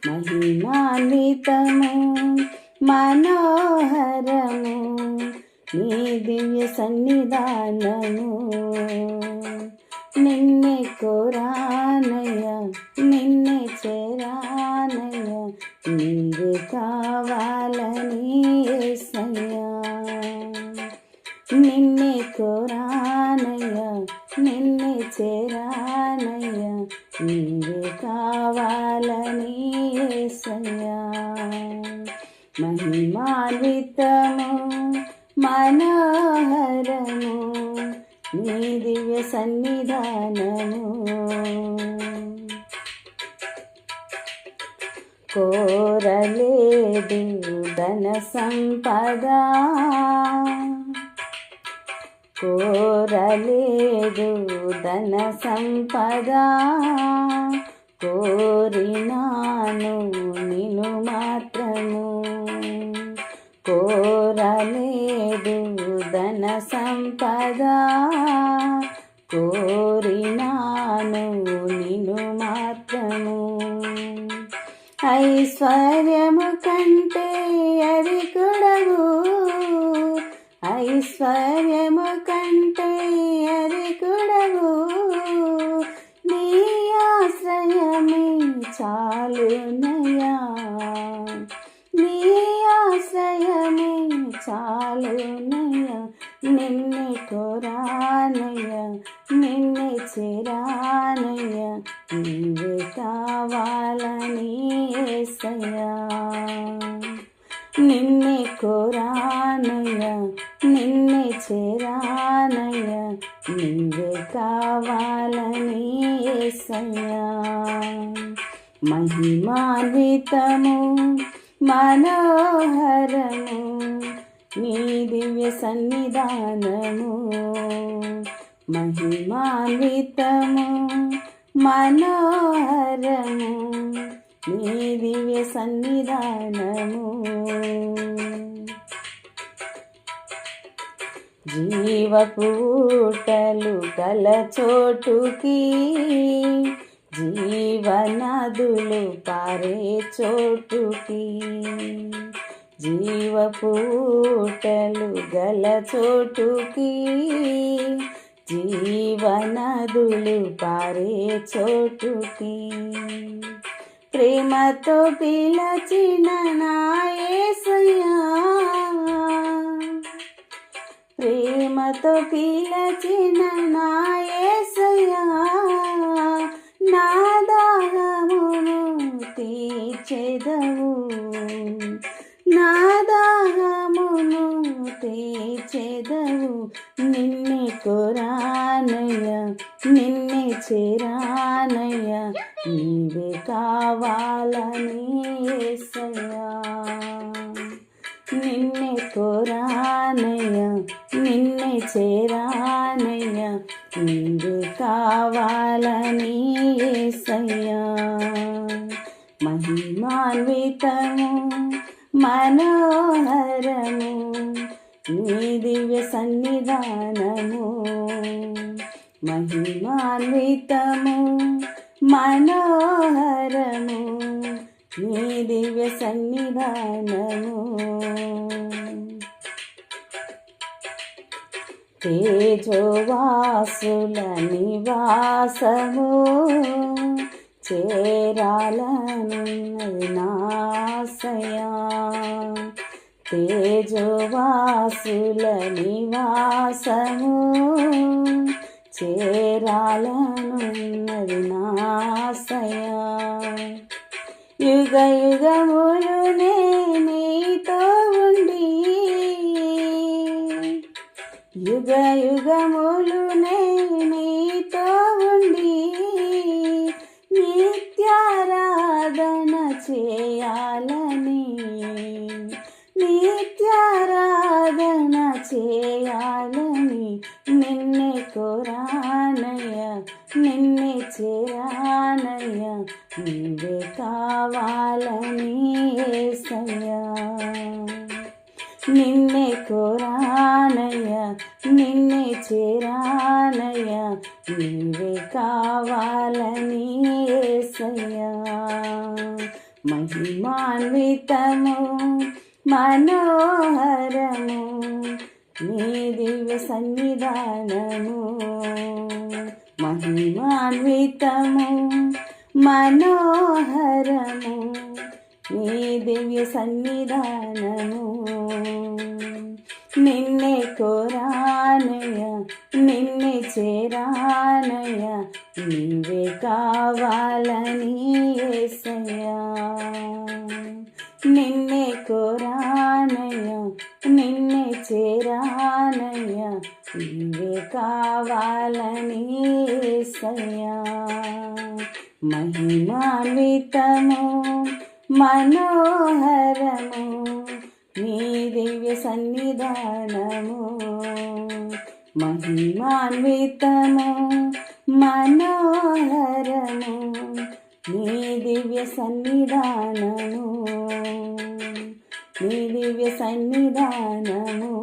మహిమాన్వితము మనోహరము నీ దివ్య సన్నిధానము. నిన్నే కోరానయ్య, నిన్నే చేరానయ్య, నీవే కావాలని యేసయ్యా. నిన్నే కోరానయ్య, నిన్నే చేరానయ్య, నీవే కావాలని యేసయ్యా. మహిమాన్వితము మనోహరము నీ దివ్య సన్నిధానము. కోరలేదు ధన సంపద, కోరలేదు ధన సంపద, కోరినాను నిన్ను మాత్రము. కోరలేదు ధన సంపద, కోరినాను నిన్ను మాత్రము. ఐశ్వర్యము కంటే అధికుడవు, ఐశ్వర్యము కంటే అధికుడవు, నీ ఆశ్రయమే చాలునయ్యా, నీ ఆశ్రయమే చాలునయ్యా. నిన్నే కోరానయ్యా, నిన్నే చేరానయ్యా, నీవే కావాలని యేసయ్యా. నిన్నే కోరానయ్యా, నిన్నే చేరానయ్యా, నీవే కావాలని యేసయ్యా. మహిమాన్వితము మనోహరము నీ దివ్య సన్నిధానము. మహిమాన్వితము మనోహరము నీ దివ్య సన్నిధానము. జీవపూటలు కల చోటుకి, జీవనదులు పారే చోటుకి, జీవపూటలు గల చోటుకి, జీవనదులు పారే చోటుకి, ప్రేమతో పిలచిన నా యేసయ్యా, ప్రేమతో పిలచిన నా యేసయ్యా, నా దాహమును తీర్చెదవు, నా దాహమును తీర్చెదవు. నిన్నే కోరానయ్యా, నిన్నే చేరానయ్యా, నీవే కావాలని యేసయ్యా. నిన్నే కోరానయ్యా, నిన్నే చేరానయ్యా, నీవే కావాలని యేసయ్యా. మహిమాన్వితము మనోహరము నీ దివ్య సన్నిధానము. మహిమాన్వితము మనోహరము నీ దివ్య సన్నిధానము. తేజోవాసుల నివాసము చేరాలనున్నది నాశయా, తేజోవాసుల నివాసము చేరాలనున్నది నాశయా. యుగ యుగములు నీతో ఉండి, యుగ యుగములు నీతో ఉండి, నిత్యారాధన చేయాలని, నిత్యారాధన చేయాలని, నిన్నే కోరానయ్యా, నిన్నే చేరానయ్యా, నీవే కావాలని యేసయ్యా. నిన్నే కోరానయ్యా, నిన్నే చేరానయ్యా, నీవే కావాలని యేసయ్యా. మహిమాన్వితము మనోహరము నీ దివ్య సన్నిధానము. మహిమాన్వితము మనోహరము నీ దివ్య సన్నిధానము. నిన్నే కోరానయ్య నిన్నే చేరానయ్య నీవే కావాలని యేసయ్యా. నిన్నే కోరానయ్య నిన్నే చేరానయ్య నీవే కావాలని యేసయ్యా. మహిమాన్వితము మనోహరము నీ దివ్య సన్నిధానము. మహిమాన్వితము మనోహరము నీ దివ్య సన్నిధానము. నీ దివ్య సన్నిధానము.